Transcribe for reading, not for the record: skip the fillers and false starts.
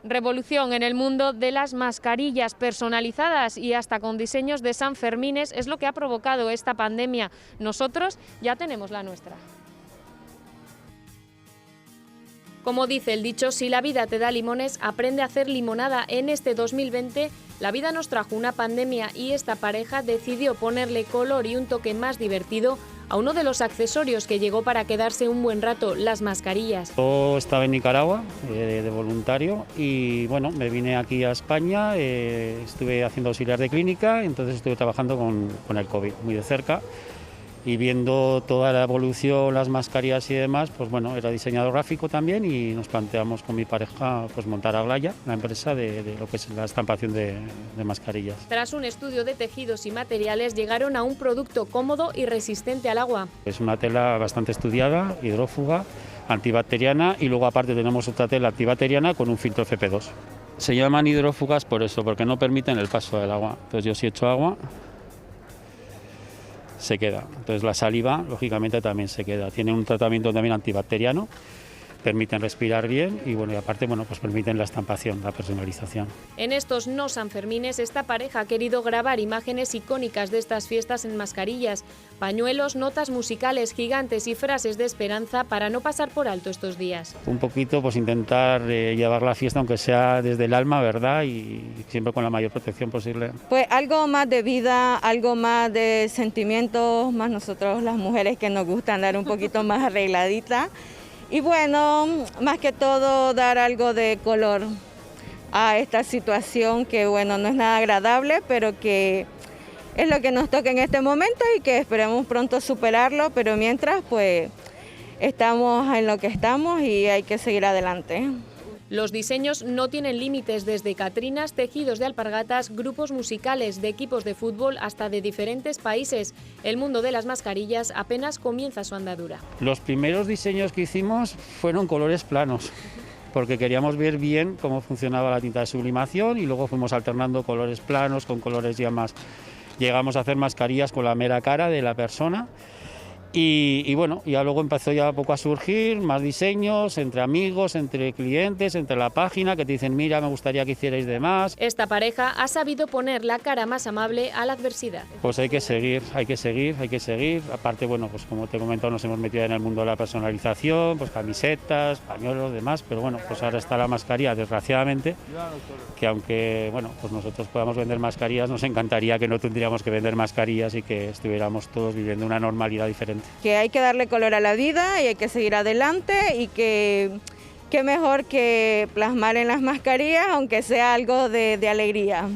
Revolución en el mundo de las mascarillas personalizadas y hasta con diseños de Sanfermines es lo que ha provocado esta pandemia. Nosotros ya tenemos la nuestra. Como dice el dicho, si la vida te da limones, aprende a hacer limonada. En este 2020, la vida nos trajo una pandemia y esta pareja decidió ponerle color y un toque más divertido a uno de los accesorios que llegó para quedarse un buen rato, las mascarillas. Yo estaba en Nicaragua de voluntario y bueno, me vine aquí a España, estuve haciendo auxiliar de clínica, entonces estuve trabajando con el COVID muy de cerca. Y viendo toda la evolución, las mascarillas y demás, pues bueno, era diseñador gráfico también y nos planteamos con mi pareja pues montar Aglaya, la empresa de lo que es la estampación de mascarillas. Tras un estudio de tejidos y materiales llegaron a un producto cómodo y resistente al agua. Es una tela bastante estudiada, hidrófuga, antibacteriana y luego aparte tenemos otra tela antibacteriana con un filtro FP2. Se llaman hidrófugas por eso, porque no permiten el paso del agua. Entonces yo si echo agua, se queda. Entonces la saliva, lógicamente, también se queda. Tiene un tratamiento también antibacteriano, permiten respirar bien y bueno, y aparte, bueno, pues permiten la estampación, la personalización. En estos no Sanfermines, esta pareja ha querido grabar imágenes icónicas de estas fiestas en mascarillas, pañuelos, notas musicales, gigantes y frases de esperanza para no pasar por alto estos días. Un poquito, pues intentar llevar la fiesta, aunque sea desde el alma, ¿verdad? Y siempre con la mayor protección posible. Pues algo más de vida, algo más de sentimientos, más nosotros las mujeres que nos gusta andar un poquito más arregladitas. Y bueno, más que todo dar algo de color a esta situación que bueno, no es nada agradable, pero que es lo que nos toca en este momento y que esperemos pronto superarlo, pero mientras pues estamos en lo que estamos y hay que seguir adelante. Los diseños no tienen límites, desde catrinas, tejidos de alpargatas, grupos musicales, de equipos de fútbol hasta de diferentes países. El mundo de las mascarillas apenas comienza su andadura. Los primeros diseños que hicimos fueron colores planos, porque queríamos ver bien cómo funcionaba la tinta de sublimación y luego fuimos alternando colores planos con colores ya más. Llegamos a hacer mascarillas con la mera cara de la persona. Y bueno, ya luego empezó ya poco a surgir más diseños entre amigos, entre clientes, entre la página que te dicen, mira, me gustaría que hicierais de más. Esta pareja ha sabido poner la cara más amable a la adversidad. Pues hay que seguir, hay que seguir, hay que seguir. Aparte, bueno, pues como te he comentado, nos hemos metido en el mundo de la personalización, pues camisetas, pañuelos, demás, pero bueno, pues ahora está la mascarilla, desgraciadamente, que aunque, bueno, pues nosotros podamos vender mascarillas, nos encantaría que no tendríamos que vender mascarillas y que estuviéramos todos viviendo una normalidad diferente. Que hay que darle color a la vida y hay que seguir adelante y que qué mejor que plasmar en las mascarillas, aunque sea algo de alegría.